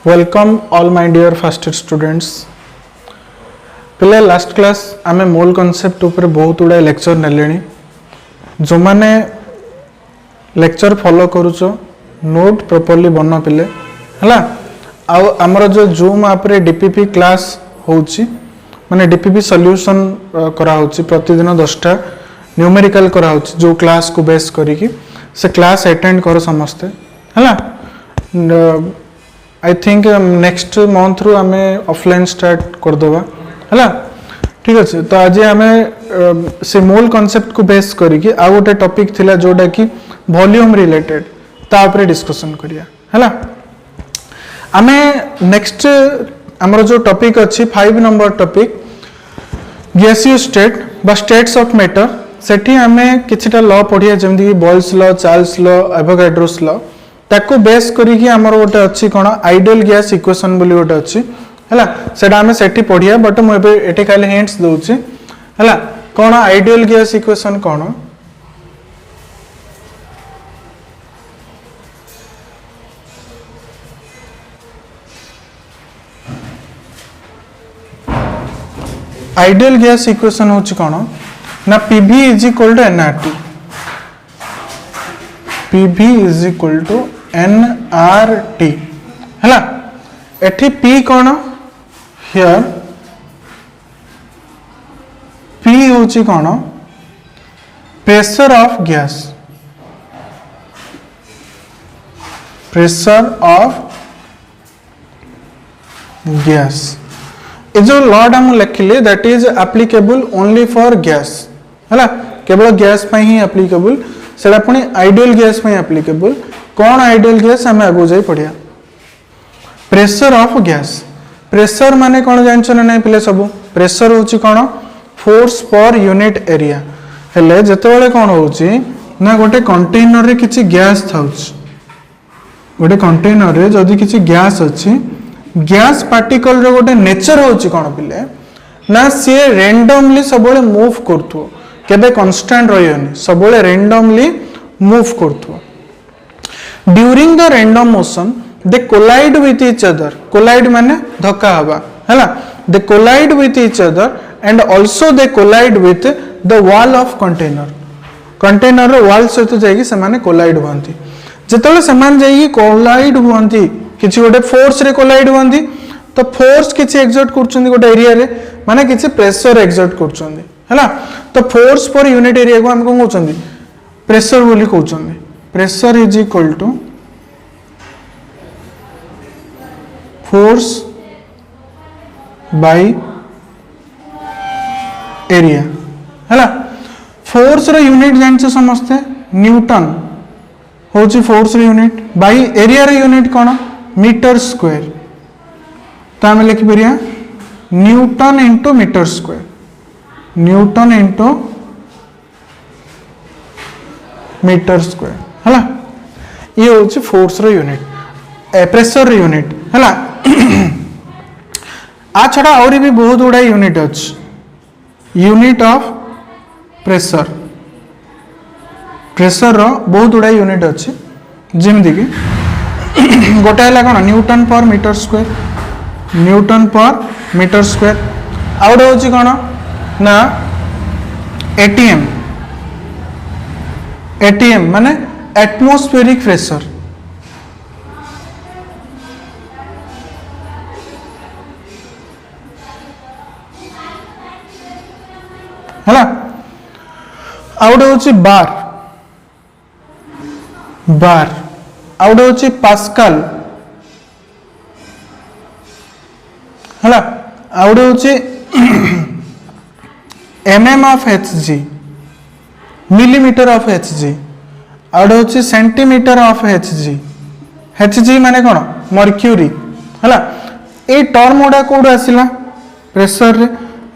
Welcome all my dear first year students. पिले last class आमे mole concept ऊपर बहुत गुड़ा लेक्चर नेले। जो माने लेक्चर फॉलो करूचो नोट प्रॉपर्ली बन पिले हला। आमर जो जूम आप रे डीपीपी क्लास होची माने डीपीपी सॉल्यूशन करा होची प्रतिदिन 10टा न्यूमेरिकल करा होची जो क्लास को बेस करिकी से क्लास अटेंड करो समस्ते हला। आई थिंक नेक्स्ट मंथ रू आमे ऑफलाइन स्टार्ट कर देबा हला। ठीक अच्छे तो आज आम से मोल कॉन्सेप्ट को बेस करिकी आ गोटे टॉपिक थिला जोटा कि वॉल्यूम रिलेटेड तापरे डिस्कशन करिया हला। आमे नेक्स्ट हमर जो टॉपिक अच्छी 5 नंबर टॉपिक गैसियस स्टेट बा स्टेट्स ऑफ मैटर सेठी आमे किछटा लॉ पढ़िया जेमति कि Boyle's law, Charles law, Avogadro's law ताको बेस करिकी हमर गोटे अच्छी कोन आइडियल गैस इक्वेशन बोली गोटे अच्छी हला। सेटा आमे सेठी पढ़िया बट मु एबे एठी खाली हिंट्स दोउची हला। कोन आइडियल गैस इक्वेशन कोन आइडियल गैस इक्वेशन होची कोन ना PV is equal to nRT। PV is equal to nRT हला। एठी P कोन हियर P होची कोन pressure of gas. Pressure of gas ये जो लॉ मु लिखिले that is applicable only for gas हला। केवल गैस पे ही एप्लीकेबल सेटा पुनी आइडियल गैस पे एप्लीकेबल। कौन आइडियल गैस हमें आगो जाई पढ़िया। प्रेशर ऑफ गैस प्रेशर माने कौन जानछ ना नहीं पिले सब प्रेशर होची कौन फोर्स पर यूनिट एरिया हेले जते बेले कौन होची ना गोटे कंटेनर रे किछि गैस थाउछ। गोटे कंटेनर रे जदी किछि गैस अछि गैस पार्टिकल रे गोटे नेचर होची कौन पिले ना सी रैंडमली सब बेले मूव करथो केबे कांस्टेंट रहयोनी सब बेले रैंडमली मूव करथो। During the random motion they collide with each other. Collide माने धक्का हवा हैला। They collide with each other and also they collide with the wall of container. Container रो वॉल सहित जाई से माने कोलाइड होंती। जेतले से मान जाई कोलाइड होंती किछि गोटे फोर्स रे कोलाइड होंती तो फोर्स किछि एक्सर्ट करछंदी गोटे एरिया रे माने किछि प्रेशर एक्सर्ट करछंदी हैला। तो फोर्स पर यूनिट एरिया को हम कोन कहउछंदी प्रेशर बोली कहउछंदी। Pressure is equal to force by area हैला। फोर्स रे यूनिट जानछे समस्ते न्यूटन होची फोर्स रे यूनिट बाय एरिया रे यूनिट कोन मीटर स्क्वायर। तो हम लिखि परिया newton into metre square. Newton into metre square हैला। ये होची फोर्स रे यूनिट प्रेशर रे यूनिट हैला। आ छड़ा और भी बहुत गुड़ा यूनिट अछि। यूनिट ऑफ प्रेशर प्रेशर रो बहुत गुड़ा यूनिट अछि जेमति कि गोटे हला कोन newton per metre square. Newton per metre square आउट होची कोन ना एटीएम। एटीएम माने एटमॉस्फेरिक प्रेशर हैला। आउट होची बार। बार आउट होची पास्कल हैला। आउट होची mm of hg millimetre of hg। आउट होची सेंटीमीटर ऑफ hg। hg माने कोन मर्क्यूरी हैला। ए टर्म ओडा कोड आसिला प्रेशर रे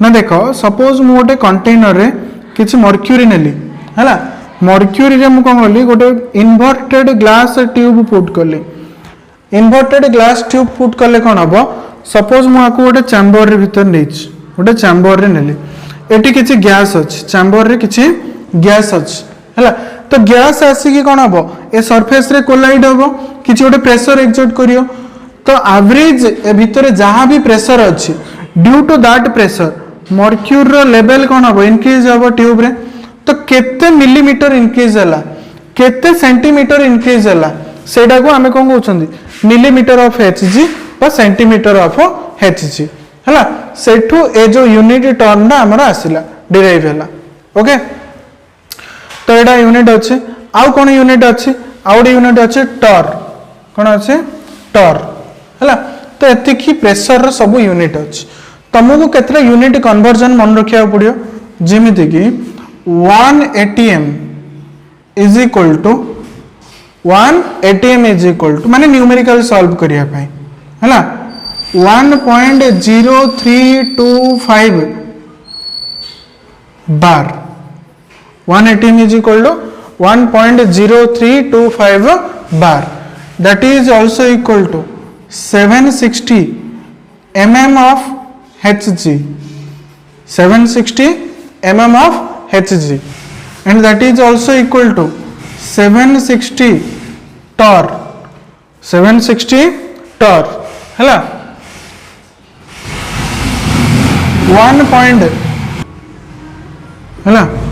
ना देखो सपोज मु गोटे कंटेनर रे किछि मर्क्यूरी नेली हैला। मर्क्यूरी रे मु कोन करली गोटे इन्वर्टेड ग्लास ट्यूब पुट करली। इन्वर्टेड ग्लास ट्यूब पुट करले कोन हबो सपोज मु आको गोटे चैम्बर रे भीतर नेछि गोटे चैम्बर रे नेली एटी किछि गैस अछि चैम्बर रे किछि गैस अछि हैला। तो गैस आसी कि कोन हबो ए सरफेस रे कोलाइड हबो किछि गोटे प्रेशर एक्सर्ट करियो तो एवरेज ए भितर जहाँ भी प्रेशर अच्छी due to that pressure mercury level कौन हम इनक्रीज हम ट्यूब रे तो केते मिलीमीटर इनक्रीज है केते सेंटीमीटर इनक्रीज है सेटा को आमे कौन कहते मिलीमीटर ऑफ एचजी बा सेंटीमीटर ऑफ एचजी है सेठू ए जो यूनिट टर्म ना आमर आसला डिराइव है ओके तो यहाँ यूनिट अच्छे आउ कौन यूनिट अच्छे आउ गोटे यूनिट अच्छे टर कौन अच्छे टर है तो एतिकी प्रेशर सब यूनिट अच्छे तुमको केतटा यूनिट कन्वर्जन मन रखा पड़ो जमीती कि 1 ATM is equal to 1 ATM is equal to माने न्यूमेरिकल सॉल्व करिया है 1.0325 बार 1 ATM is equal to 1.0325 bar that is also equal to 760 mm of Hg 760 mm of Hg and that is also equal to 760 torr 760 torr है 1 point है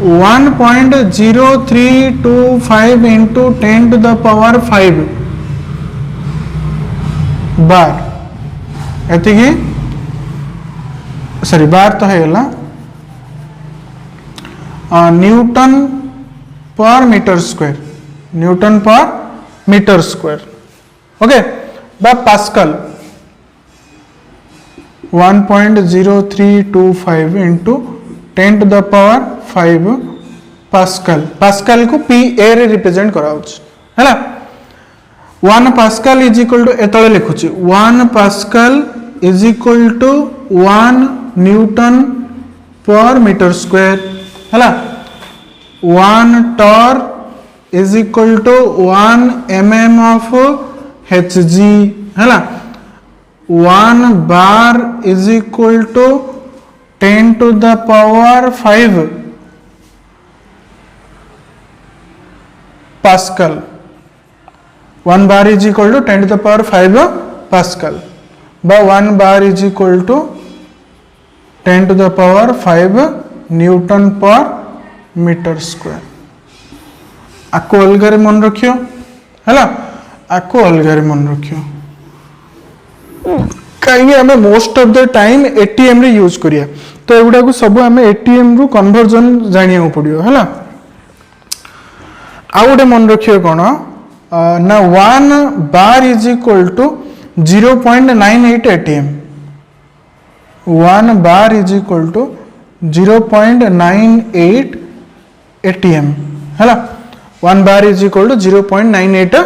1.0325 into 10 to the power 5 बार एति sorry बार तो है newton per metre square newton per metre square okay बा pascal 1.0325 into 10 to the power 5 pascal pascal को PA रे represent कराउछ हैला 1 पास्कल इज इक्वल टू एतळे लिखुची 1 pascal is equal to 1 newton per metre square हैला 1 torr is equal to 1 mm of Hg हैला 1 bar is equal to 10 to the power 5 Pascal 1 bar is equal to 10 to the power 5 Pascal by 1 bar is equal to 10 to the power 5 Newton per meter square आपको अलग मन रखियो है आपको अलग मन रखियो कहीं आम most of the time ATM रे यूज करिया तो एगुडा को सब आम एटीएम रु कन्वर्जन जानिया पड़ियो है आउ गोटे मन रखियो कौन ना 1 bar is equal to 0.98 ATM 1 bar is equal to 0.98 ATM है 1 bar is equal to 0.98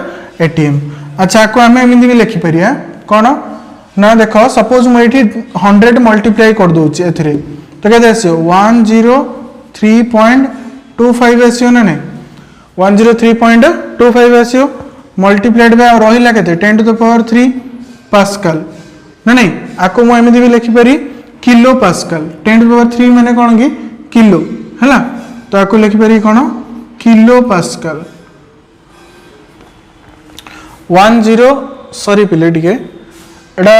ATM अच्छा आपको आम एमती भी लिखिपर कौन ना देखो सपोज मुझे 100 मल्टीप्लाई कर दूची एथिरे तो केते आसियो 103.25 आसियो ना नहीं 103.25 आसियो मल्टीप्लाइड बाय रहिला केते 10 टू द पावर 3 पास्कल ना नहीं आको मु एमती भी लिखि पारी kilo pascal 10 to the power 3 माने कोन की किलो हैला तो आको लिखि पारी कोन किलो पास्कल 10 सॉरी पिले टिके एटा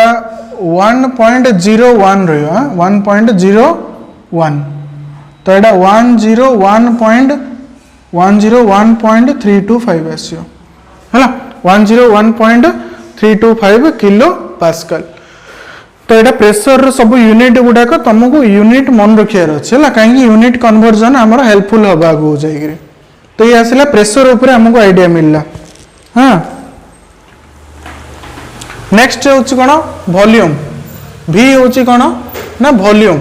1.01 रहियो 1.01 तो एटा 101.325 आसियो हैला 101.325 किलो पास्कल तो एटा प्रेशर रो सब यूनिट गुडाक तुमको यूनिट मन रखियार अछि हैला काहे यूनिट कन्वर्जन हमर हेल्पफुल होबा गो जाई तो ये आसला प्रेशर ऊपर हमको आइडिया मिलला हां नेक्स्ट होची कोन वॉल्यूम V होची कोन ना वॉल्यूम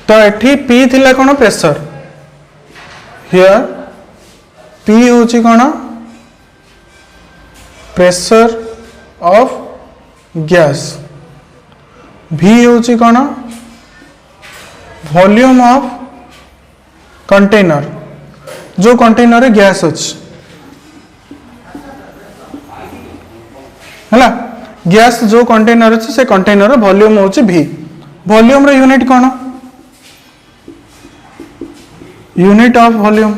तो एठी P थिला कोन प्रेशर हियर P होची कोन प्रेशर ऑफ गैस V होची कोन वॉल्यूम ऑफ कंटेनर जो कंटेनर रे गैस अछि हैला गैस जो कंटेनर अच्छे से कंटेनर वॉल्यूम होची v वॉल्यूम रो यूनिट कौन unit of volume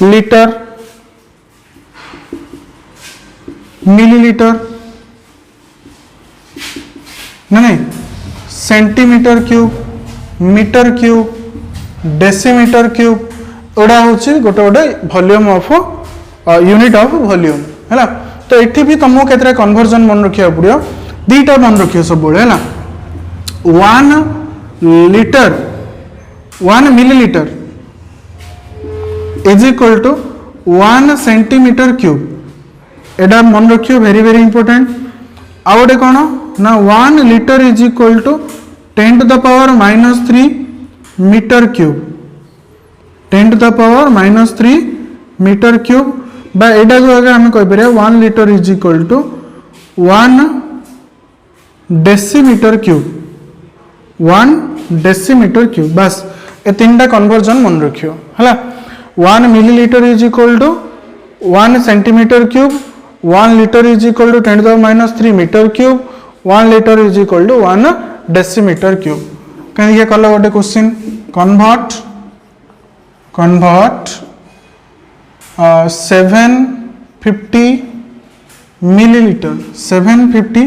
litre millilitre नहीं centimetre cube metre cube decimetre cube एडा हूँ गोटे गोटे volume of unit of volume है तो ये भी तुमको केतरा कन्वर्जन मन रखा पड़ो दीटा मन रखियो सब है 1 litre 1 millilitre is equal to 1 centimetre cube एडा मन रखियो वेरी वेरी इंपोर्टेंट आ गोटे कौन ना 1 litre is equal to 10 to the power -3 metre cube 10 to the power -3 metre cube बा एटा को अगर हम कह पारे 1 litre is equal to 1 decimetre cube 1 decimetre cube बस ये तीनटा कन्वर्जन मन रखियो हला 1 millilitre is equal to 1 centimetre cube 1 litre is equal to 10 to the power -3 metre cube 1 litre is equal to 1 decimetre cube कहीं कल गोटे question convert 750 millilitre 750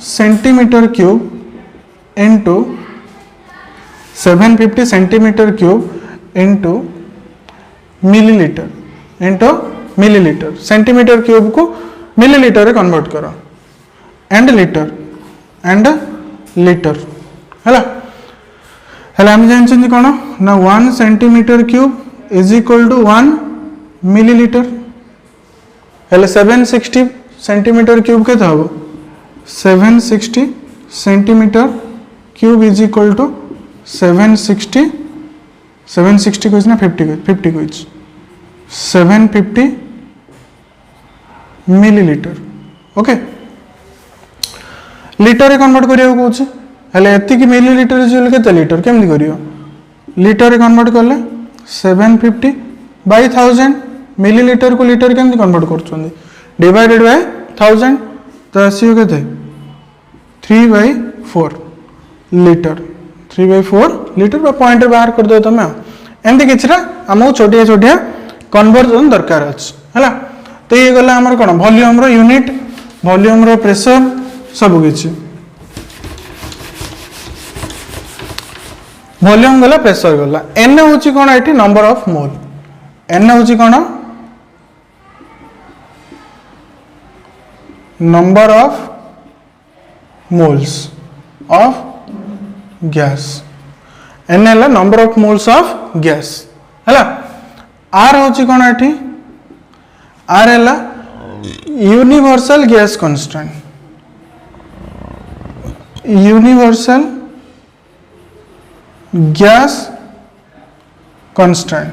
centimetre cube into 750 centimetre cube into millilitre centimetre cube को millilitre convert करो and litre है हम जानते कौन ना 1 centimetre cube is equal to 1 millilitre हेले 760 सेंटीमीटर क्यूब के हम 760 centimetre cube is equal to 760 कह ना 50 कह 750 मिलीलीटर ओके लीटर रे कन्वर्ट करिया कहूँ हेले एतिक मिलीलीटर इज केते लीटर केमती करियो लीटर रे कन्वर्ट करले 750 बाय 1000 मिलीलीटर को लीटर केमती कन्वर्ट करछोंदी डिवाइडेड बाय 1000 तो आसीयो केते 3/4 लीटर 3/4 लीटर बा पॉइंट बाहर कर दो तमे एमती किछरा हमो छोटिया छोटिया कन्वर्जन दरकार अछि हला तो ये गला हमर कोन वॉल्यूम रो यूनिट वॉल्यूम रो प्रेशर सब किछि वॉल्यूम गला प्रेशर गला एन होची कोन एठी नंबर ऑफ मोल एन होची कोन number of moles of gas n है number of moles of gas है आर होची कोन एठी आर है universal gas constant universal gas constant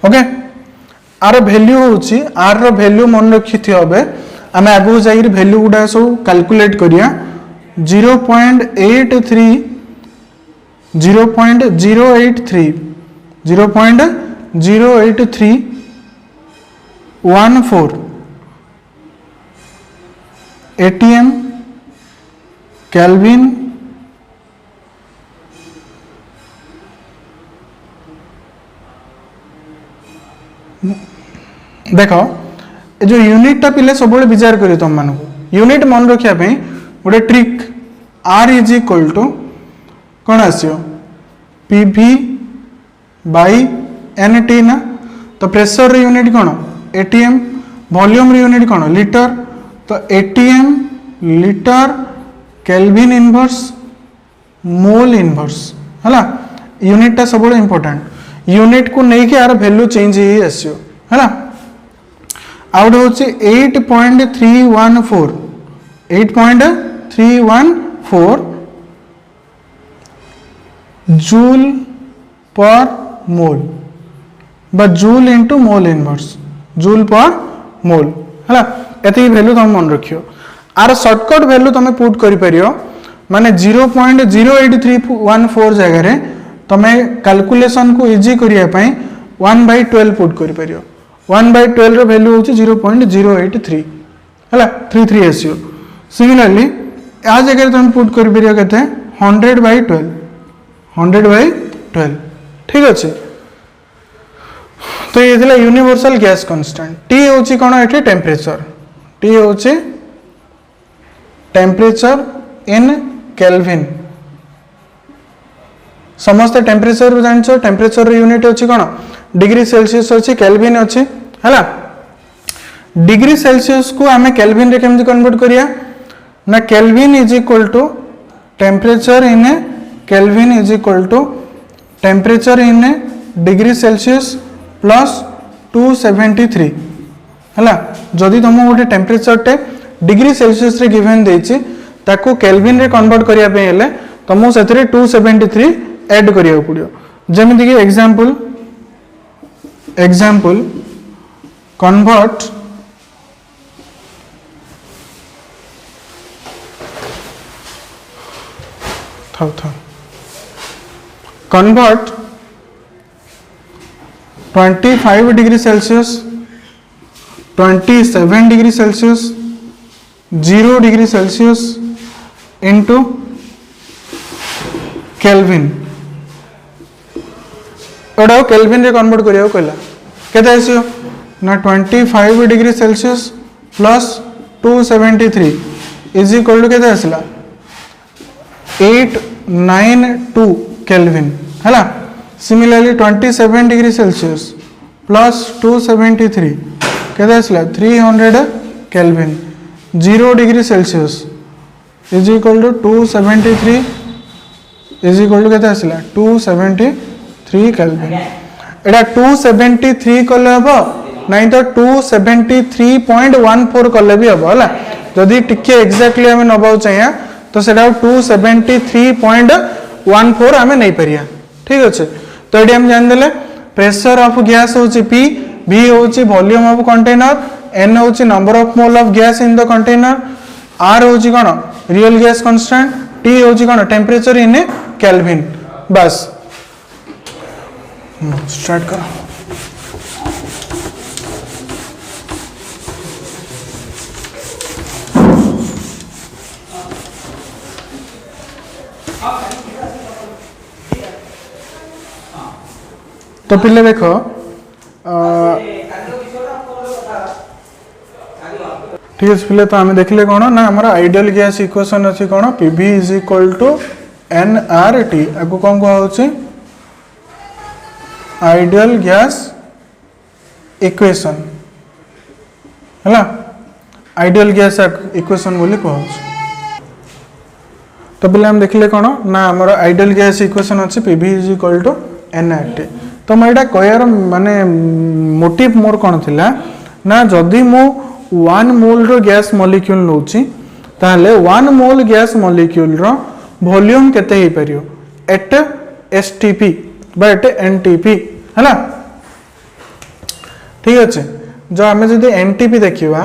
okay R value होची आर रो वैल्यू मन रखी थी हबे आमे आगु जाई वैल्यू गुडा सब कैलकुलेट करिया 0.83 0.083 ATM केल्विन देख जो यूनिट टा पिले सब विचार करियो तुम मान यूनिट मन रखिया पे गोटे trick R is equal to कौन आसियो पीवी बाई एन टी ना तो प्रेशर यूनिट कौन एटीएम वॉल्यूम यूनिट कौन लीटर तो ATM litre kelvin inverse mole inverse है यूनिट टा सब इंपोर्टेंट यूनिट को नहीं कि यार वैल्यू चेंज ही आसियो है आउट होची 8.314 जूल पर मोल बा joule into mole inverse joule per mole है ये वैल्यू तुम मन रखियो आर शॉर्टकट वैल्यू तुम पुट कर माने 0.08314 जगह तुम कैलकुलेशन को इजी करने 1/12 पुट कर 1/12 रो वैल्यू होची 0.083 हला 33 SU। सिमिलरली आ जगह तुम पुट कर परियो केते 100/12 100/12 ठीक अछि। तो ये थिला यूनिवर्सल गैस कांस्टेंट। टी होची कोन एठी टेम्परेचर, टी होची टेम्परेचर इन केल्विन। समस्त टेम्परेचर जानछो, टेम्परेचर यूनिट अछि कोन डिग्री सेल्सियस अछि, केल्विन अछि हला। डिग्री सेल्सियस को आमे केल्विन रे केमति कन्वर्ट करिया ना, kelvin is equal to temperature in kelvin is equal to temperature in degree celsius plus 273 हला। जदि तुम गोटे टेम्परेचर टे डिग्री सेल्सियस रे गिवन देछि ताको केल्विन रे कन्वर्ट करिया पे हेले तुमको सेथरे 273 ऐड करिया पड़ियो। जेमिति कि example convert convert 25 degree celsius, 27 degree celsius, 0 degree celsius into kelvin. एडा केल्विन रे कन्वर्ट करियो कहला केते आसियो ना 25 degree celsius plus 273 is equal to केते आसला 892 केल्विन हला। सिमिलरली 27 डिग्री सेल्सियस प्लस 273 केते आसला 300 kelvin. 0 degree celsius is equal to 273 is equal to केते आसला 273 केल्विन। एडा 273 कले हबो नहीं तो 273.14 कले भी हबो हला। जदि टिके एक्जेक्टली हमें नबाउ चाहिए तो सेटा 273.14 आमे नहीं परिया ठीक अच्छे। तो ये हम जान देले प्रेशर ऑफ गैस होची P, V होची वॉल्यूम ऑफ कंटेनर, N होची number of mole of gas in the container, R होची कोन रियल गैस कांस्टेंट, T होची कोन टेम्परेचर इन केल्विन। बस स्टार्ट करो। तो पिले देखो ठीक है पिले तो आम देखले कौन ना हमारा आइडियल गैस इक्वेशन अच्छी कौन PV is equal to nRT। आपको कौन कहा आइडियल गैस इक्वेशन है आइडियल गैस इक्वेशन बोली कह। तो पिले हम देखले कौन ना हमार आइडियल गैस इक्वेशन अच्छी PV is equal to nRT। तो मैं यहाँ कहर माने मोटिव मोर कौन थिला ना जदि मु 1 मोल रो गैस मॉलिक्यूल नौची ताले 1 mole gas molecule rho volume केते ही परियो एट STP बा एट NTP है ना ठीक अच्छे। जो आमे जदि NTP देखिवा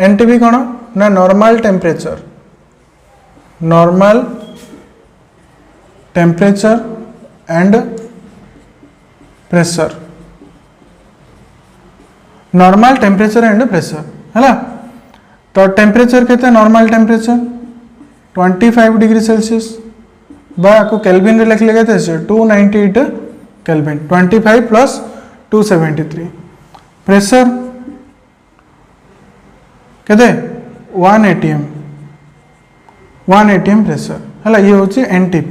NTP कौन ना normal temperature and pressure, normal temperature and pressure है। तो टेम्परेचर केते नॉर्मल टेम्परेचर 25 डिग्री सेल्सियस बा को केल्विन रे लिखले केते 298 केल्विन 25 प्लस 273। प्रेशर केते 1 atm प्रेशर है। ये होची NTP।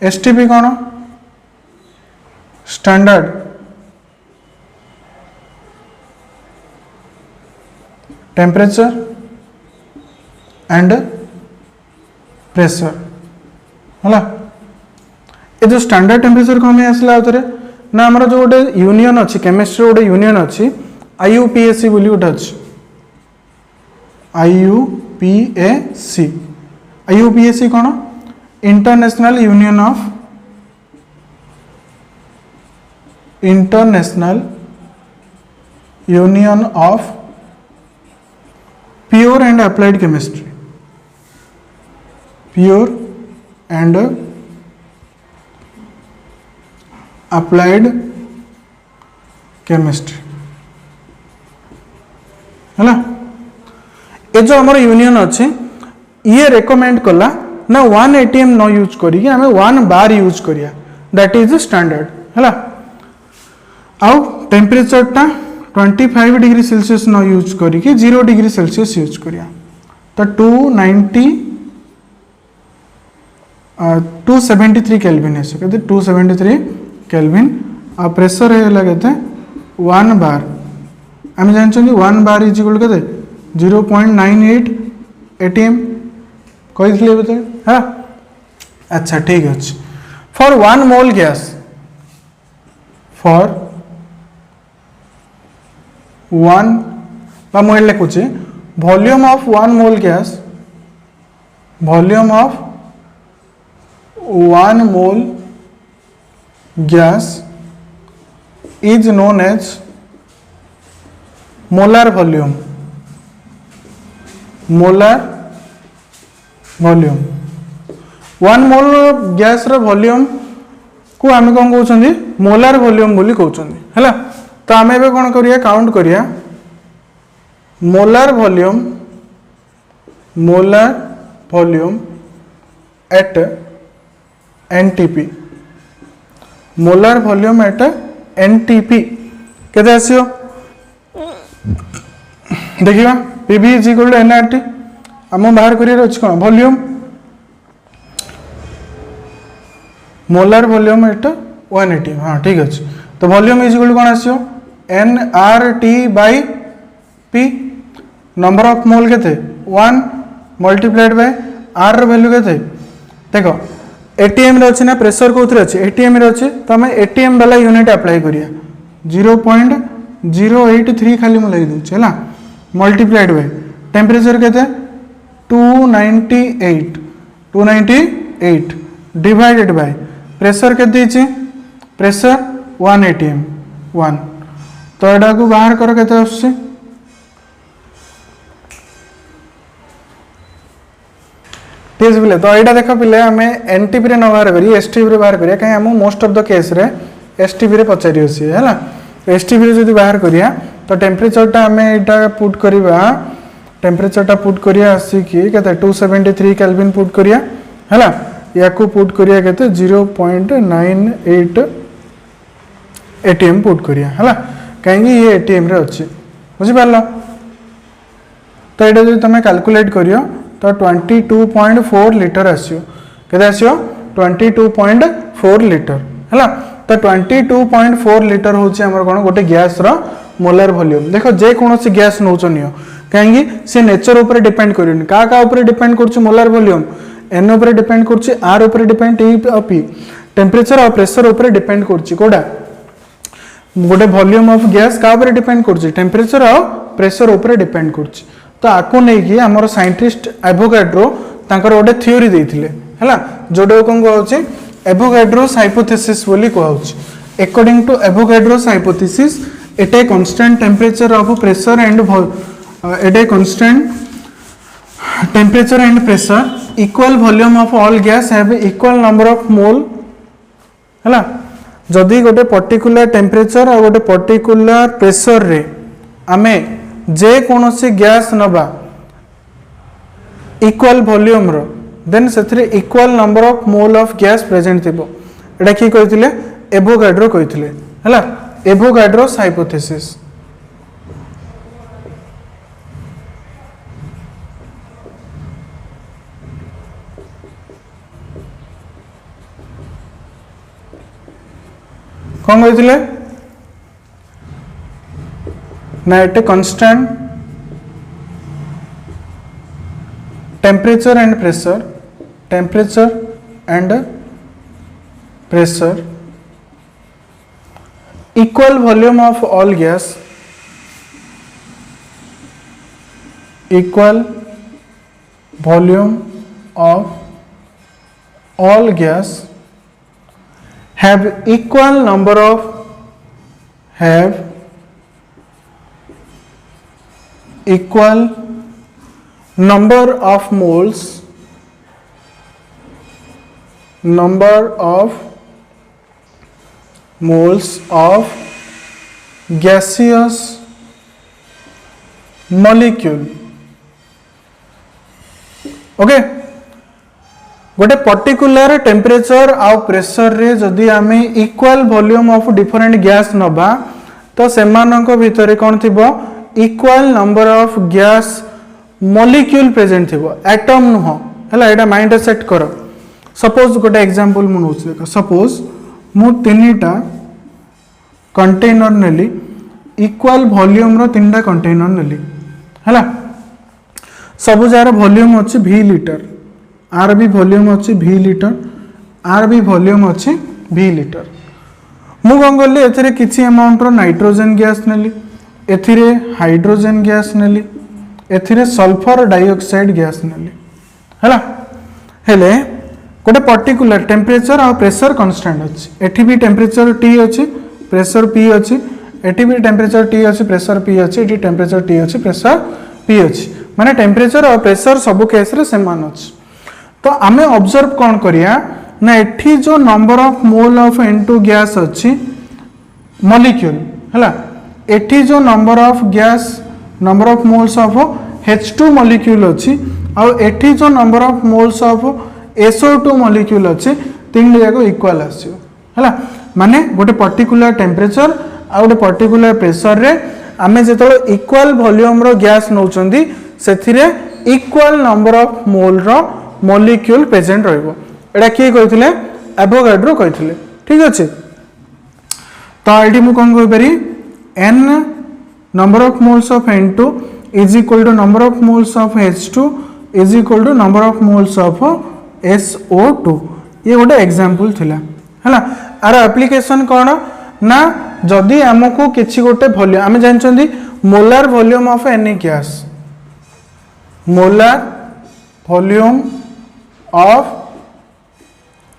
STP कौन स्टैंडर्ड टेम्परेचर एंड प्रेशर है। ये जो स्टैंडर्ड टेम्परेचर कौन आसला ना हमारा जो गोटे यूनियन अच्छी केमिस्ट्री गोटे यूनियन अच्छी IUPAC बोली गोटे अच्छी IUPAC कौन international union of pure and applied chemistry, pure and applied chemistry है ना। ये जो हमर यूनियन अच्छे ये रेकमेंड कला ना 1 ATM न यूज करी आमे 1 बार यूज करिया दैट इज स्टैंडर्ड है। आउ टेम्परेचर टा 25 डिग्री सेल्सियस न यूज करी 0 डिग्री सेल्सियस यूज करिया तो 273 केल्विन है कहते 273 केल्विन आ प्रेशर है कहते 1 बार आम जानते 1 बार इज इक्वल के 0.98 ATM कही बता है। अच्छा ठीक अच्छे फॉर 1 मोल गैस फॉर 1 मुझे लिखुचे volume of 1 mole gas volume of 1 mole gas is known as molar volume molar volume 1 mole gas रो वॉल्यूम को आमे कोन कहउछंदी मोलार वॉल्यूम बोली कहउछंदी हैला। तो आमे एबे कोन करिया काउंट करिया molar volume at NTP molar volume at NTP केते आसियो देखिबा PV is equal to nRT हम बाहर करियर अछि कोन वॉल्यूम मोलार वॉल्यूम एट 180 हाँ ठीक अछि। तो वॉल्यूम इज इक्वल टू कोन आसियो nRT by P number of mole केते 1 मल्टीप्लाइड बाय R रो वैल्यू केते देखो ATM रे अछि ना प्रेशर कोथरे अछि ATM रे अछि तो हम ATM वाला यूनिट अप्लाई करिया 0.083 खाली म लई दउ छला मल्टीप्लाइड बाय टेम्परेचर केते 298 डिवाइडेड बाय प्रेशर केते अछि प्रेशर 1 ATM 1 तो एडा को बाहर करो केते आछी तेज बिले। तो यहाँ देख पे आम NTP रे न बाहर करी STP रे बाहर करिया कहीं आम मोस्ट ऑफ द केस रे STP रे पचारि सी है STP रे जदि बाहर करिया तो टेम्परेचर टा आम यहाँ पुट करिया टेम्परेचर टा पुट करिया आसिकी केते 273 केल्विन पुट करिया है या को पुट करिया केते 0.98 ATM पुट करिया है कहीं ये ATM रे अच्छी बुझी पारलो। तो यहाँ जो तुम कैलकुलेट करियो तो 22.4 लीटर आसियो केते आसियो 22.4 लीटर है। तो 22.4 लीटर होची हमर कोन गोटे गैस रो मोलर वॉल्यूम देखो जे कोनोसी गैस नौचनियो कहीं से नेचर ऊपर डिपेंड करियो का ऊपर डिपेंड करछ मोलर वॉल्यूम N ऊपर डिपेंड करछ R ऊपर डिपेंड T और P टेम्परेचर और प्रेशर ऊपर डिपेंड करछ कोडा गोटे वॉल्यूम ऑफ गैस का ऊपर डिपेंड करछ टेम्परेचर और प्रेशर ऊपर डिपेंड करछ। तो आको नहीं कि हमर साइंटिस्ट एवोगाड्रो तांकर गोटे थ्योरी देथिले हैला जोडो कोन कहउछि एवोगाड्रोस हाइपोथेसिस बोली कहउछि। According to Avogadro's hypothesis at a constant temperature of pressure and at a constant temperature and pressure equal volume of all gas have equal number of mole हैला। जदि गोटे particular temperature और गोटे particular pressure रे आमे जे कोनोसी gas नबा equal volume रो देन सेथरे equal number of mole of gas present थिबो एटा की कहिथिले एवोगाड्रो कहिथिले हैला एवोगाड्रोस हाइपोथेसिस। कौन कहिथिले ना at a constant temperature and pressure equal volume of all gas equal volume of all gas have equal number of moles of gaseous molecule okay गोटे particular temperature आउ pressure रे जदि आमे equal volume of different gas नबा तो सेमानक भितर कौन थिबो equal number of gas molecule present थिबो एटम नुह हला एटा माइंड सेट करो सपोज गोटे एग्जांपल मु नउछ देखो सपोज मु तीनटा कंटेनर नेली इक्वल वॉल्यूम रो तीनटा कंटेनर नेली हला सब जार वॉल्यूम अच्छी V लीटर आर भी वॉल्यूम अच्छी V लीटर आर भी वॉल्यूम अच्छी V लीटर मु कौन कली एथिरे किछि अमाउंट रो नाइट्रोजन गैस नेली एथिरे हाइड्रोजन गैस नेली एथिरे सल्फर डाइऑक्साइड गैस नेली हैला हेले गोटे पर्टिकुलर टेम्परेचर और प्रेशर कांस्टेंट अच्छी एठी भी टेम्परेचर T अच्छी प्रेशर P अच्छी एठी भी टेम्परेचर T अच्छी प्रेशर P अच्छी एठी टेम्परेचर T अच्छी प्रेशर P अच्छी माने टेम्परेचर और प्रेशर सब केस रे समान अच्छी तो आमे ऑब्जर्व कौन करिया ना एठी जो number of mole of N2 gas अच्छी मॉलिक्यूल हैला एठी जो number of gas number of moles of H2 molecule अच्छी और एठी जो number of moles of SO2 molecule अच्छी तीन जाको इक्वल आसियो हैला माने गोटे पर्टिकुलर टेम्परेचर आ गोटे पर्टिकुलर प्रेशर रे आमे जेतो इक्वल वॉल्यूम रो गैस नउचंदी सेथिरे इक्वल नंबर ऑफ मोल रो मॉलिक्यूल प्रेजेंट रहइबो एटा की कहिथिले एवोगाड्रो कहिथिले ठीक अछि तो एठी मु कोन कहि पारि n number of moles of N2 is equal to number of moles of H2 is equal to number of moles of SO2 ये गोटे एग्जांपल थिला हैला आर एप्लीकेशन कोन ना जदि हमको किछि गोटे वॉल्यूम आमे जानचंदी molar volume of any gas molar volume of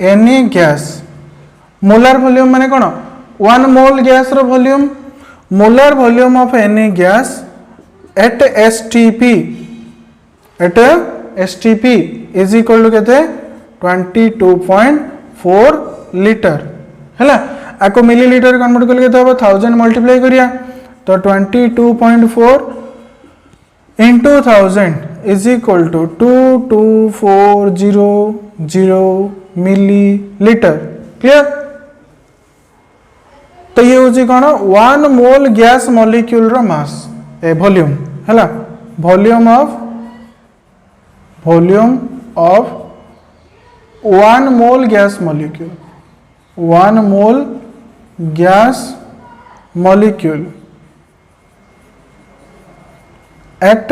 any gas molar volume माने कोन 1 मोल गैस रो volume molar volume of any gas at STP is equal to केते 22.4 लीटर हैला आको मिलीलीटर कन्वर्ट करके केते हो 1000 मल्टीप्लाई करिया तो 22.4 into 1000 is equal to 22400 millilitre clear तो ये होची कोन 1 मोल गैस मॉलिक्यूल रो मास ए वॉल्यूम हैला volume of 1 mole gas molecule 1 mole gas molecule eight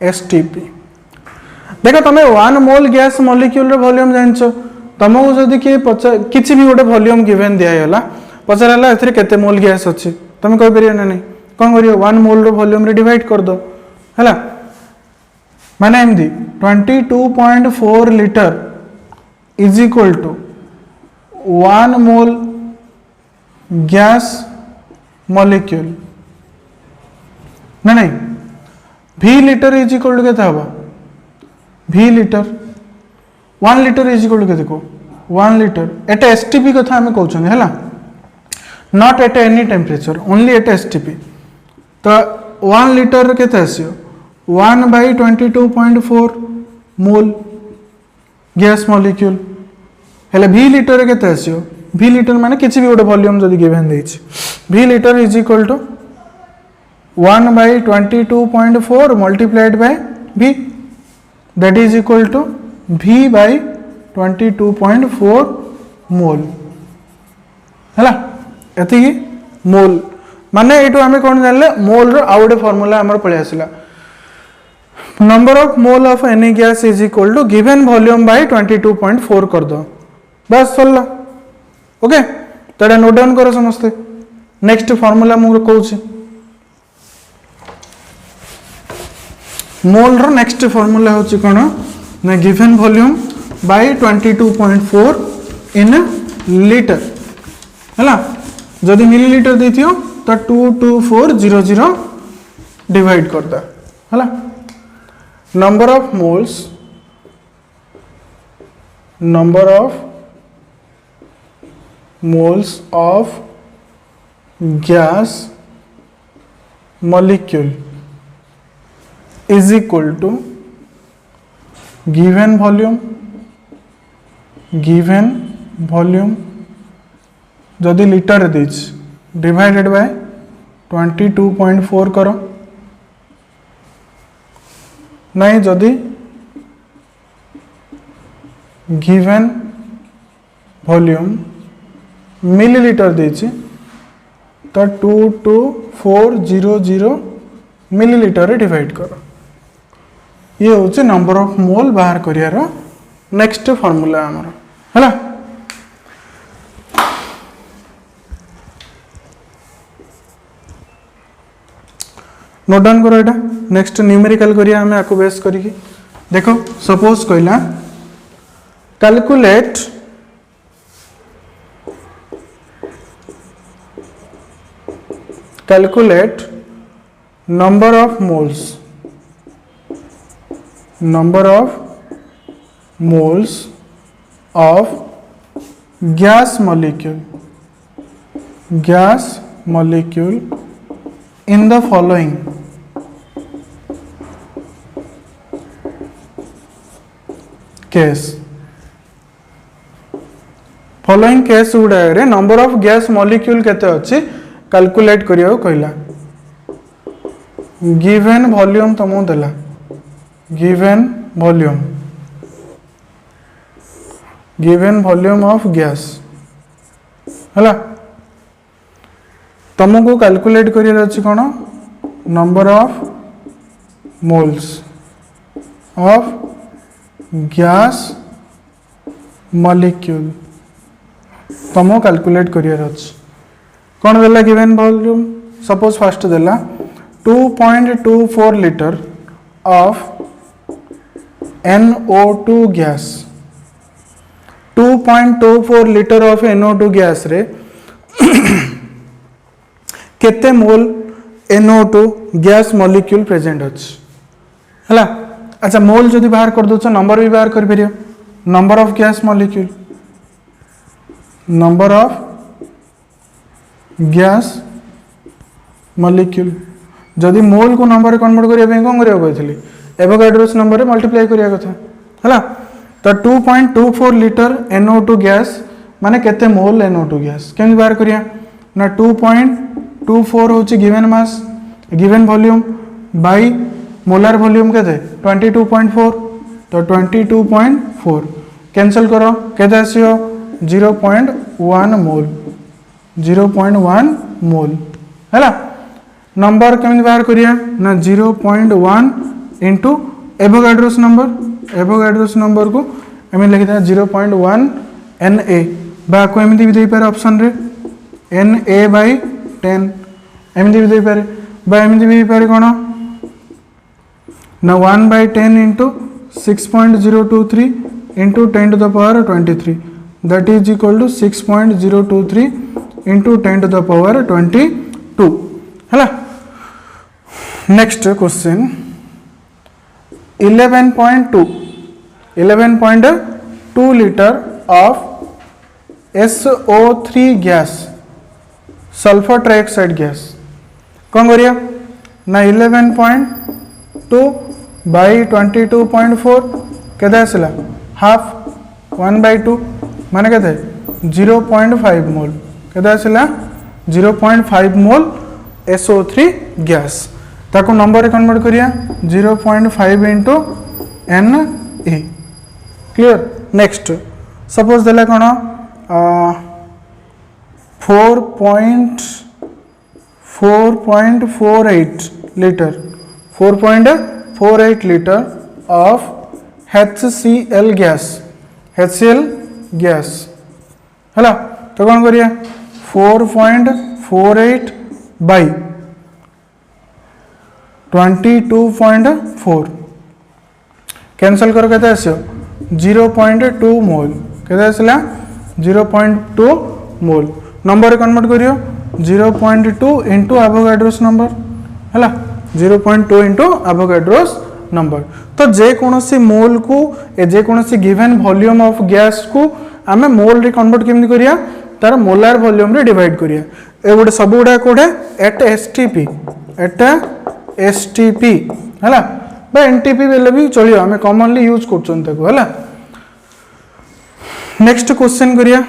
STP देखो तुम 1 mole gas molecule rho volume जानछो तुमको जदि कि किछि भी गोटे वॉल्यूम गिवन दिया होला पचारला एथरे केते मोल गैस अछि तुम कहि परियो ना नहीं कोन करियो 1 मोल रो वॉल्यूम रे डिवाइड कर दो हैला माने एमदी 22.4 litre is equal to 1 mole gas molecule ना नहीं V litre is equal to केते हबो V litre 1 litre is equal to केते को 1 लीटर एटा STP कथा हमें कहउछन हैला not at any temperature only at STP तो 1 लीटर केते आसियो 1/22.4 मोल गैस मॉलिक्यूल हेले V लीटर केते आसियो V लीटर माने किछि भी गोटे वॉल्यूम जदी गिवन दैछि V litre is equal to 1/22.4 multiplied by V that is equal to V/22.4 mole हैला एति मोल माने एटो हमें कोन जानले मोल रो आउट फार्मूला हमर पळे आसिला number of mole of any gas is equal to given volume by 22.4 कर दो बस सरला ओके तडा नोट डाउन करो समस्ते नेक्स्ट फार्मूला मु कहूची मोल रो नेक्स्ट फार्मूला होची कोन ना given volume by 22.4 in litre हैला जदि मिलीलीटर देथियो तो 22400 डिवाइड कर दा हैला number of moles of gas molecule is equal to given volume जदि लीटर दीच डिवाइडेड बाय 22.4 करो नहीं जदि गिवन वॉल्यूम मिलीलीटर देछि तो 22400 मिलीलीटर डिवाइड करो ये होचे नंबर ऑफ मोल बाहर करियार नेक्स्ट फार्मूला हमर हला नोट डाउन करो एटा नेक्स्ट न्यूमेरिकल करिया हमें आको बेस करिकी देखो सपोज कहला calculate number of moles of gas molecule in the following case following case गुड़ा नंबर ऑफ गैस मॉलिक्यूल केते अच्छी कैलकुलेट करिया कहला गिवन वॉल्यूम तुमको देला गिवन वॉल्यूम ऑफ गैस हला तुमको कैलकुलेट करिया अच्छी कौन number of moles of gas molecule तुमको कैलकुलेट करियर अछि कौन देला गिवन वॉल्यूम सपोज फर्स्ट देला 2.24 litre of NO2 gas 2.24 litre of NO2 gas रे केते मोल NO2 गैस मॉलिक्यूल प्रेजेंट अछि हला अच्छा मोल जदि बाहर कर दोछ नंबर भी बाहर कर परियो number of gas molecule number of gas molecule जदि मोल को नंबर कन्वर्ट करिया कौन करिया कहथली एवोगाड्रोस नंबर रे मल्टीप्लाई करिया कथा हला तो 2.24 लीटर NO2 गैस माने केते मोल NO2 गैस केमि बाहर करिया ना 2.24 होची given mass given volume by molar volume केते 22.4 तो 22.4 कैंसिल करो केते आसीयो 0.1 मोल हैला नंबर केमि बाहर करिया ना 0.1 इंटू एवोगाड्रोस नंबर को एम लिखिता 0.1 Na बा को एमती भी दे पारे ऑप्शन रे Na बाय 10 एमती भी दे पारे बा एमती भी पारे कोन ना 1/10 into 6.023 into 10 to the power 23 that is equal to 6.023 into 10 to the power 22 है next question 11.2 litre of SO3 gas sulphur trioxide gas कौन करिया ना 11.2 by 22.4 केते आसला हाफ 1/2 माने केते 0.5 मोल केते आसला 0.5 मोल SO3 गैस ताको नंबर रे कन्वर्ट करिया 0.5 into Na clear next suppose देला कोन 4.48 लीटर ऑफ HCl गैस हैला तो कौन करिया 4.48 by 22.4 कैंसल करो केते आसियो 0.2 मोल केते आसला 0.2 मोल नंबर कन्वर्ट करियो 0.2 इंटू एवोगाड्रोस नंबर हैला 0.2 इंटू एवोगाड्रोस नंबर तो जे कोनोसी मोल को जे कोनोसी गिवन वॉल्यूम ऑफ गैस को आमे मोल रे कन्वर्ट केमि करिया तार मोलार वॉल्यूम रे डिवाइड करिया ए गुडे सब गुडा कोडे एट एसटीपी हैला बा एनटीपी बेले भी चलियो हमें कॉमनली यूज करछन ताको हैला। नेक्स्ट क्वेश्चन करिया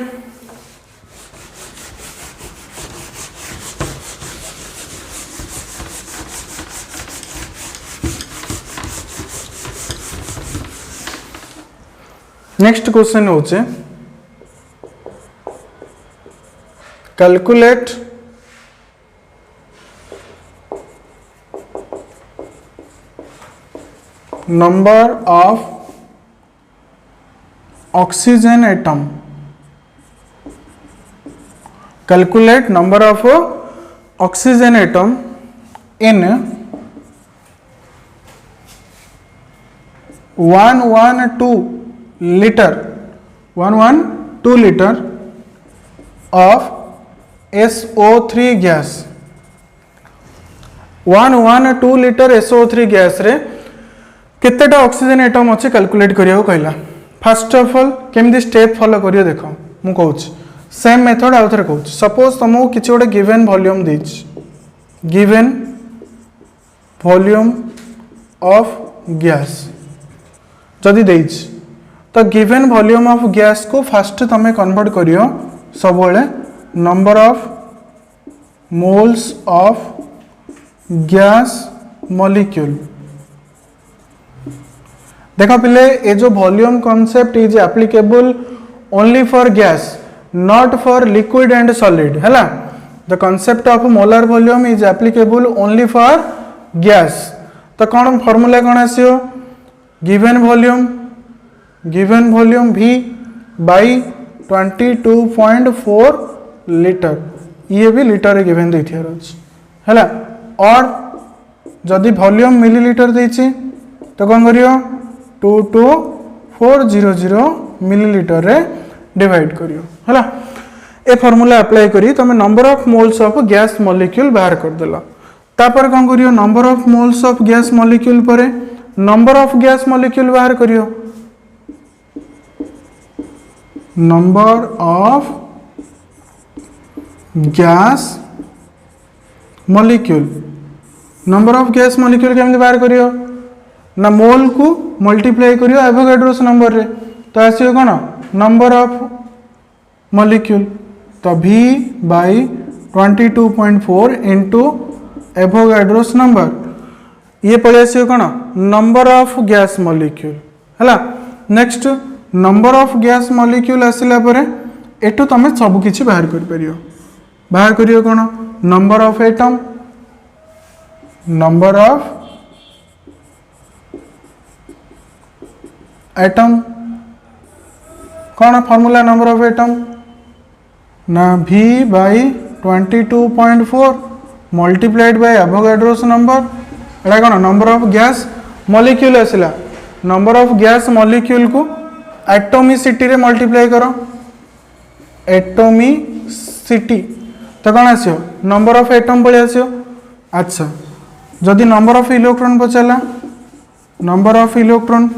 नेक्स्ट क्वेश्चन होचे calculate number of oxygen atom, calculate number of oxygen atom in 112 liter of SO3 gas। 112 liter SO3 gas रे केतेटा ऑक्सीजन एटम अच्छे कैलकुलेट करिया कहला। फर्स्ट ऑफ ऑल केमती स्टेप फॉलो करियो देखो मु कहूँ सेम मेथड आउ थे कहूँ। सपोज तुमको किसी गोटे गिवन वॉल्यूम देछि गिवन वॉल्यूम ऑफ गैस जदि देछि तो गिवन वॉल्यूम ऑफ गैस को फर्स्ट तमे कन्वर्ट करियो सब number of moles of gas molecule. देखो पिले ये जो volume concept is applicable only for gas not for liquid and solid हैला। The concept of molar volume is applicable only for gas. तो कौन फॉर्मूला कौन आसियो given volume V by 22.4 litre ये भी लीटर रे गिवन देथि हैला। और जदि वॉल्यूम मिलीलीटर देछि तो कौन करियो 22400 मिलीलीटर रे डिवाइड करियो हैला। ए फार्मूला अप्लाई करी तमे number of moles of gas molecule बाहर कर देला। तापर कौन करियो number of moles of gas molecule परे नंबर ऑफ गैस मॉलिक्यूल बाहर करियो number of gas molecule. Number of gas molecule केमते बाहर करियो ना मोल को मल्टीप्लाई करियो एवोगाड्रोस नंबर रे तो आसियो कोन नंबर ऑफ मॉलिक्यूल तो V by 22.4 into Avogadro's number ये पड़े आसियो कोन नंबर ऑफ गैस मॉलिक्यूल हैला। Next number of gas molecule आसिला परे एटू तमे सब किछि बाहर करियो कोन number of atom number of atom कौन फॉर्मूला नंबर ऑफ एटम ना V by 22.4 multiplied by Avogadro's number एटा कौन नंबर ऑफ गैस मॉलिक्यूल आसिला। नंबर ऑफ गैस मॉलिक्यूल को एटोमिसिटी रे मल्टीप्लाई करो एटोमिसिटी तो कौन आसियो नंबर ऑफ एटम पड़े आसियो। अच्छा जदि नंबर ऑफ इलेक्ट्रॉन पचाला नंबर ऑफ इलेक्ट्रॉन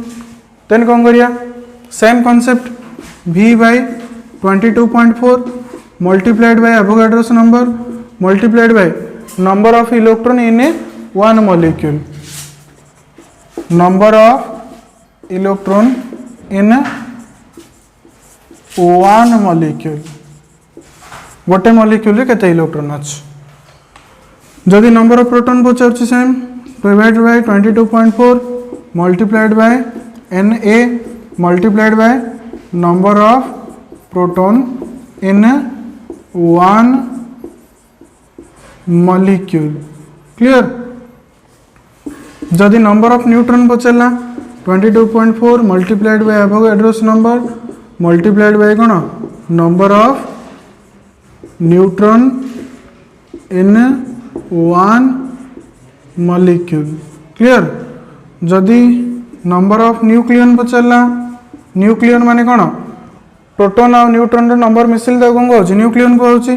देन कौन करिया same concept V by 22.4 multiplied by Avogadro's number multiplied by number of electron in a one molecule number of electron in one molecule गोटे molecule रे केते electron अछि। जदि number of proton पचारछि same divide by 22.4 multiplied by Na multiplied by number of proton in one molecule clear। जदि number of neutron पचारा 22.4 multiplied by Avogadro's number multiplied by कौन number of neutron in one molecule clear. जदि number of nucleon पचारा nucleon माने कौन proton और neutron रो number missile तो कौन कहूँ न्यूक्लियन कहूँ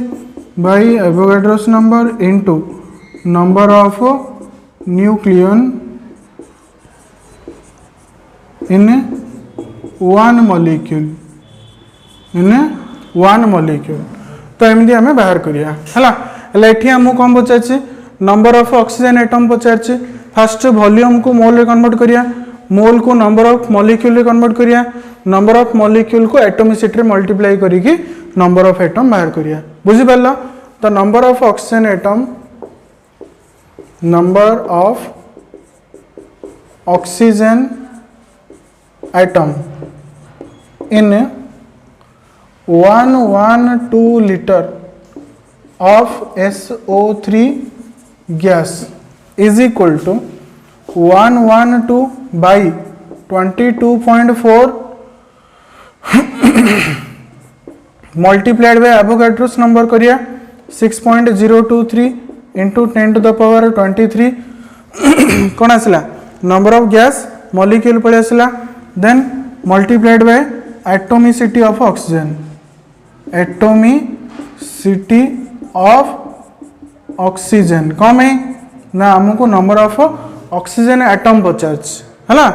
by Avogadro's number into number of nucleon in one molecule तो एमती आम बाहर करिया है एठी आमको कौन पचार नंबर ऑफ ऑक्सीजन एटम पचार फास्ट वॉल्यूम को मोल रे कन्वर्ट करिया मोल को नंबर ऑफ मॉलिक्यूल रे कन्वर्ट करिया नंबर ऑफ मॉलिक्यूल को एटोमिसिटी रे मल्टीप्लाई करिके नंबर ऑफ एटम बाहर करिया बुझी पारला तो number of oxygen atom number of oxygen atom in 112 liter of SO3 gas is equal to 112 by 22.4 multiplied by Avogadro's number करिया 6.023 into 10 to the power 23 कौन आसला नंबर ऑफ गैस मॉलिक्यूल पड़े आसला then multiplied by atomicity of oxygen atomicity of oxygen कौन है ना हमको number of oxygen atom पचार है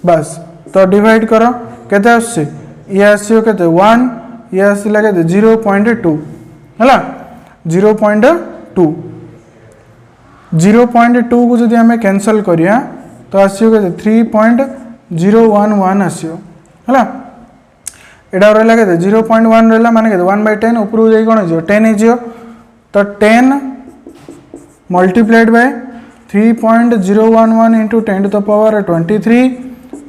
बस तो डिवाइड करो केते आसे ये आसियो केते 1 ये आसिला केते 0.2 है 0.2 0.2 को जदि हमें कैंसल करिया तो आसियो केते 3.011 आसियो है एटा रहा के 0.1 रहा माने 1/10 ऊपर जाए कौन हो 10 हो तो 10 multiplied by 3.011 into 10 to the power 23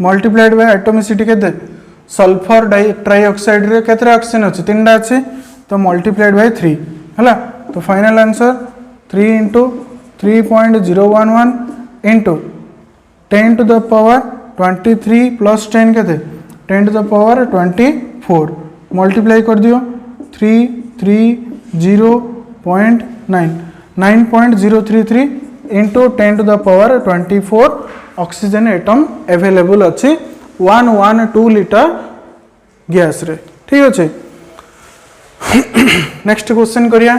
multiplied by atomicity के सल्फर ट्राइऑक्साइड रे केते ऑक्सीजन अच्छे 3टा अच्छे तो मल्टीप्लाइड बाय 3 है तो final answer 3 into 3.011 into 10 to the power 23 plus 10 के 10 टू द पावर 24 मल्टीप्लाई कर दियो 9.033 into 10 to the power 24 oxygen atom available अच्छी 112 लीटर गैस रे ठीक अच्छे नेक्स्ट क्वेश्चन करिया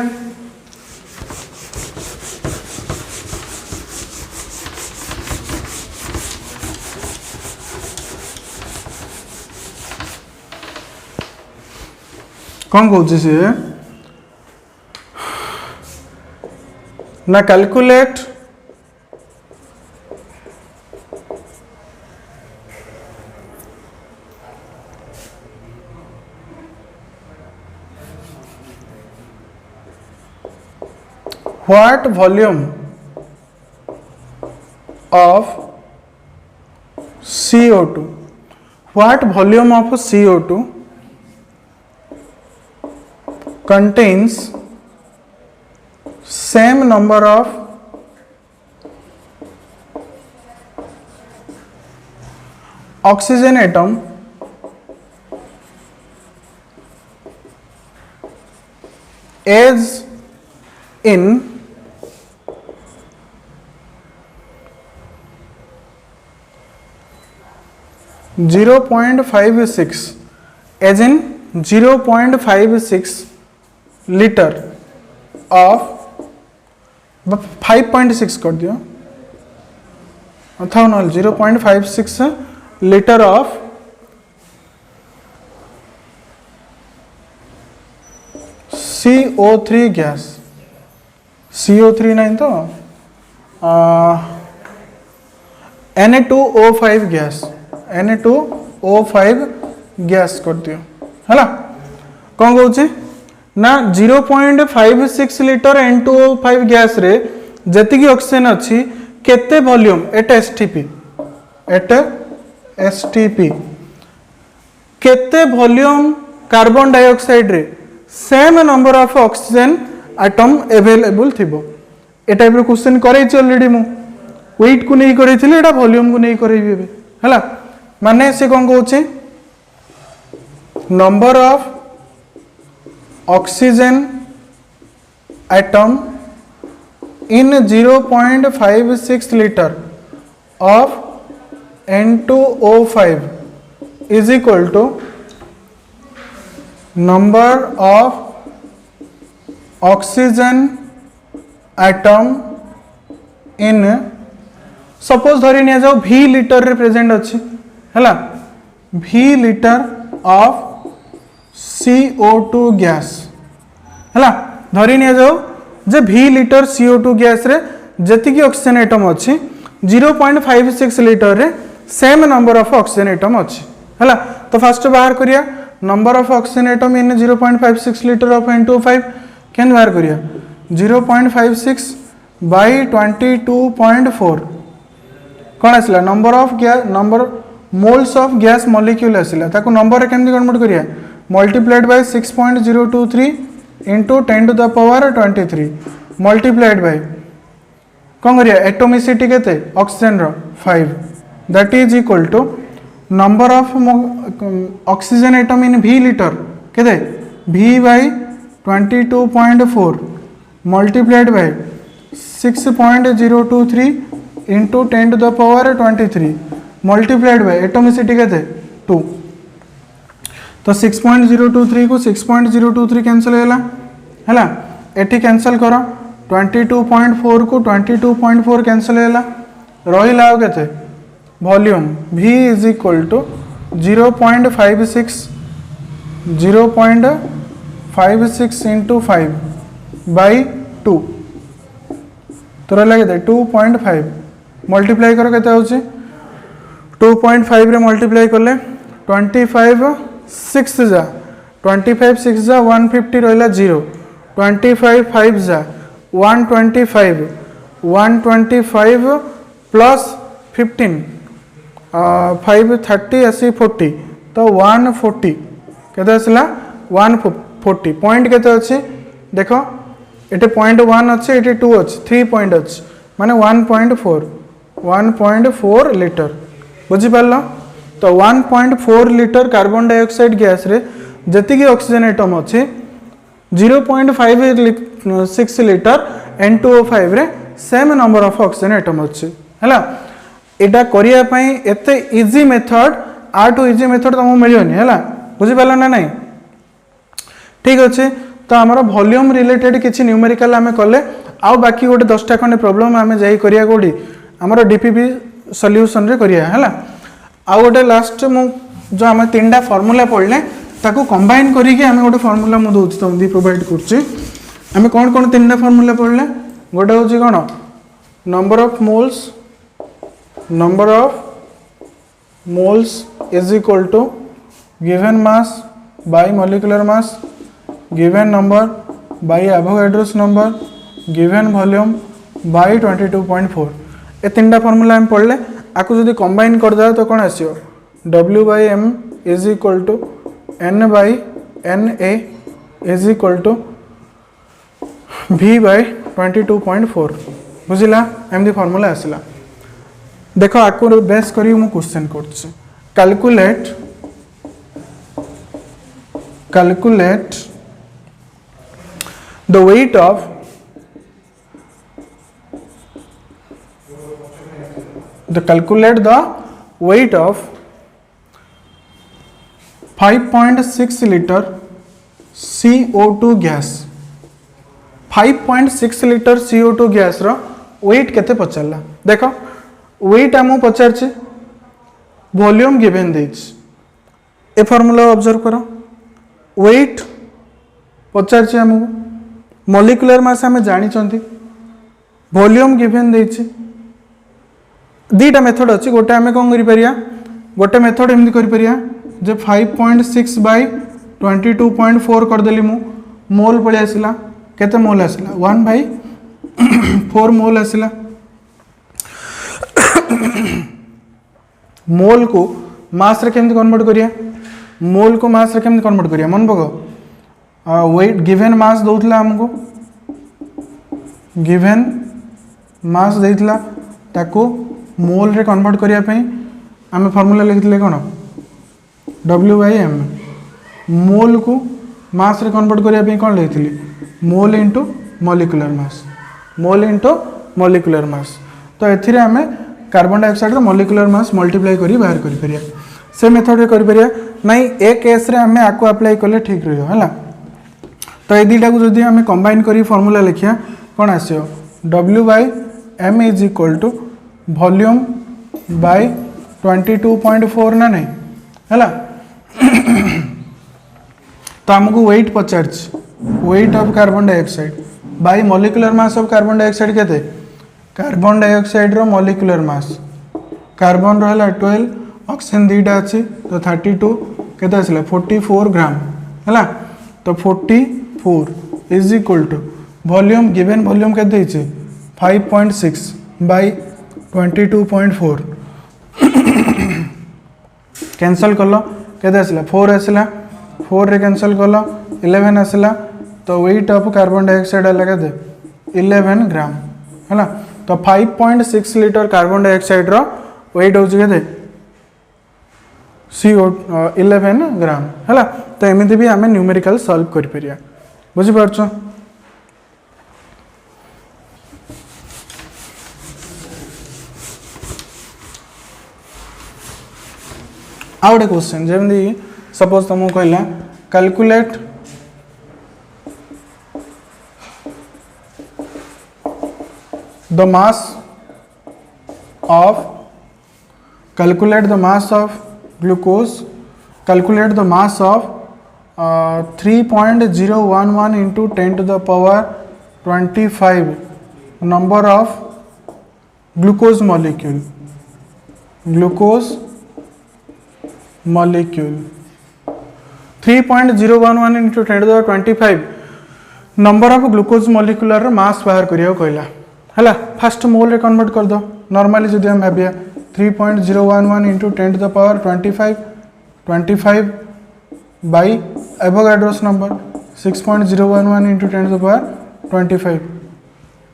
कौन कौन सी ना calculate what volume of CO2 what volume of CO2 contains same number of oxygen atom as in 0.56 as in 0.56 litre of 5.6 कर दियो था ना 0.56 litre of CO3 gas CO3 नहीं तो Na2O5 गैस Na2O5 गैस कर दियो है कौन कहूँ ना 0.56 लीटर N2O5 गैस रे जति ऑक्सीजन अच्छी केते वॉल्यूम एट STP केते वॉल्यूम कार्बन डाइऑक्साइड रे same number of oxygen atom available थिबो ए टाइप रो क्वेश्चन करे ऑलरेडी मु वेट को नहीं करे थिले एटा वॉल्यूम को नहीं करेबी हैला माने से कोन कहूचे number of oxygen atom in 0.56 liter of N2O5 is equal to number of oxygen atom in suppose धरी निया जाओ V लीटर रे प्रेजेंट अच्छी हैला V litre of CO2 gas है धरी नि जाओ जे v लिटर CO2 गैस रे जति ऑक्सीजन एटम अच्छी 0.56 लिटर रे same number of oxygen atom अच्छी है। तो फास्ट बाहर करिया number of oxygen atom in 0.56 litre of N2O5 केन बाहर करिया 0.56 बाय 22.4 कौन आसला number of gas number moles of gas molecule आसला ताको नंबर केमती कन्वर्ट करिया multiplied by 6.023 into 10 to the power 23 multiplied by कौन करिया एटोमिसिटी केते ऑक्सीजन रो 5 that is equal to number of oxygen atom in v litre केते v by 22.4 multiplied by 6.023 into 10 to the power 23 multiplied by atomicity केते 2 तो 6.023 को 6.023 cancel है eighty cancel करो 22.4 को 22.4 कैंसल है रहा केते volume V is equal to 0.56 into 5 by 2 तो रहा के 2.5 मल्टीप्लाई करो केते होची 2.5 रे मल्टीप्लाई करले 25 6 जा 25 6 जा 150 रहा 0 25 5 जा 125 125 प्लस 15 5 30 80 40 तो 140 केते आसला 140 पॉइंट केते अछि देखो एटे पॉइंट 1 अछि एटे 2 अछि 3 पॉइंट अछि माने 1.4 लिटर बुझी पारलो तो 1.4 लिटर कार्बन डाइऑक्साइड गैस रे जति ऑक्सीजन एटम अच्छे 0.56 लिटर N2O5 रे same number of oxygen atom अच्छे है एटा करिया पई एते इजी मेथड आटू इजी मेथड तुमको मिलियोनी है बुझी पारल ना नहीं ठीक अच्छे तो आमर वॉल्यूम रिलेटेड किसी न्यूमेरिकल आम कले आउ बाकी गोटे 10टा खंडे प्रॉब्लम आम जाई करिया कोडी आमर डीपीपी सॉल्यूशन रे करिया है आउ गोटे लास्ट मु जो आम 3टा फॉर्मूला पढ़ले ताको कंबाइन करिके आम गोटे फॉर्मूला मु दोछि तुम दी प्रोवाइड करछि आम कोन कोन 3टा फॉर्मूला पढ़ले गोटे होछि कोन number of moles is equal to given mass by molecular mass given number by Avogadro's number given volume by 22.4 ए 3टा फॉर्मूला हम पढ़ले आपको जब कंबाइन कर दे तो कौन आसो W/M is equal to N/NA is equal to V/22.4 बुझिला एमदी फॉर्मूला आसला देखो आपको बेस करी मु क्वेश्चन करछि calculate the weight of calculate the weight of 5.6 liter CO2 gas 5.6 litre CO2 gas रो वेट केते पचारला देखो वेट आमु पचार छी वॉल्यूम गिवन देछ ए फार्मूला ऑब्जर्व करो वेट पचार छी आमु मॉलिक्यूलर मास हम जानि चंती वॉल्यूम गिवन देछ दीटा मेथड अच्छी गोटे आम कौन कर गोटे मेथड एमती कर जे 5.6 बाय 22.4 करदेली मु मोल पड़े आसला केते मोल आसला 1/4 मोल आसला मोल को मास रे केमती कन्वर्ट करिया मोल को मास रे केमती कन्वर्ट करिया मन पको वेट गिवन मास दउतला हमको गिवन मास देइतला ताको मोल रे कन्वर्ट करिया पई आमे फार्मूला लिखितले कोन W/M मोल को मास रे कन्वर्ट करिया पई कोन लिखितली मोल इनटू मॉलिक्यूलर मास तो एथिरे आमे कार्बन डाइऑक्साइड रो मॉलिक्यूलर मास मल्टीप्लाई करी बाहर करि परिया से मेथड रे करि परिया नाही ए केस रे आमे आको अप्लाई करले ठीक रहियो हला तो ए दीटा को जदी आमे कंबाइन करी फार्मूला लिखिया कोन आसियो W/M is equal to volume by 22.4 ना नहीं है तो हमको वेट पचार weight of carbon dioxide by molecular mass of carbon dioxide केते कार्बन डाइऑक्साइड रो मॉलिक्यूलर मास कार्बन रहला 12 ऑक्सीजन दीटा अछि तो 32 केते आसला 44 ग्राम हैला तो 44 is equal to volume given volume केते हिचे 5.6 बाय 22.4 कैंसल कलो केते आसला 4 आसला 4 रे कैंसल कलो 11 आसला तो वेट ऑफ कार्बन डाइऑक्साइड आला केते 11 ग्राम हैला तो 5.6 लीटर कार्बन डाइऑक्साइड रो वेट होची केते CO 11 ग्राम हैला तो एमिति भी आमे न्यूमेरिकल सॉल्व करि परिया बुझि परछो आउट क्वेश्चन जेमदी सपोज तुम कहला calculate the mass of glucose calculate the mass of 3.011 into 10 to the power 25 number of glucose molecule 3.011 into 10 to the 25 number of glucose molecular mass बाहर करिया कहला हला फर्स्ट मोल रे कन्वर्ट कर दो नॉर्मली जदि हम भाबिया 3.011 into 10 to the power 25 by Avogadro's number 6.011 into 10 to the power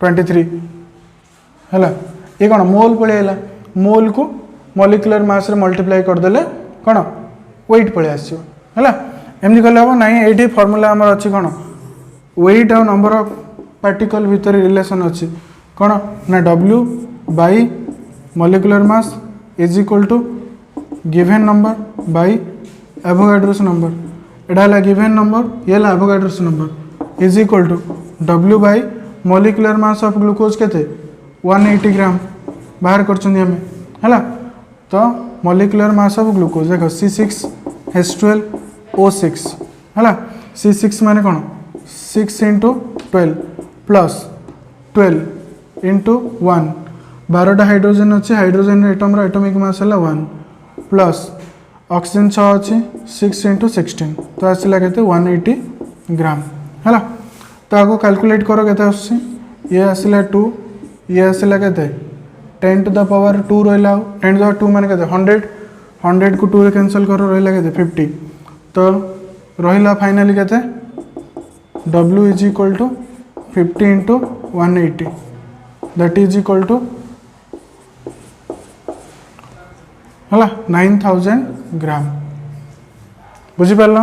23 हला ये कौन मोल पळेला मोल को मॉलिक्यूलर मास रे मल्टीप्लाई कर देले कौन वेट पळे आसियो हला एमनी कहले हो नाही एठी फार्मूला हमर अछि कौन वेट और नंबर ऑफ पार्टिकल भीतर रिलेशन अछि कौन ना W by molecular mass is equal to given number by Avogadro's number एटा ला गिवन नंबर ये ला Avogadro's number is equal to W by molecular mass of glucose केते 180 ग्राम बाहर करछन हमें हला तो मॉलिक्यूलर मास ऑफ ग्लूकोज देखो C6H12O6 हला C6 माने कोन 6 into 12 plus 12 into 1 12टा हाइड्रोजन अच्छे हाइड्रोजन एटम रो एटॉमिक मास है 1 प्लस ऑक्सीजन 6 अच्छे 6 into 16 तो आसला केते 180 ग्राम हैला तो आगो कैलकुलेट करो केते आसी ये आसला 2 ये आसला केते 10 to the power 2 रहला 10 to the 2 माने केते 100 को 2 रे कैंसिल करो रहला केते 50 तो रहला फाइनली केते W is equal to 50 into 180 that is equal to हला 9000 ग्राम बुझी पारलो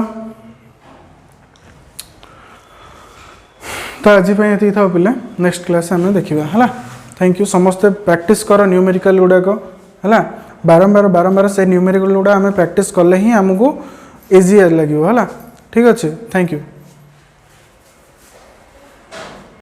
तो आज ये था पिले नेक्स्ट क्लास आम देखा है थैंक यू समस्ते प्रैक्टिस कर न्यूमेरिकल गुड़ाक है बारंबार से न्यूमेरिकल गुड़ा आम प्रैक्टिस कले ही आमको इजी लगे है ठीक अच्छे थैंक यू।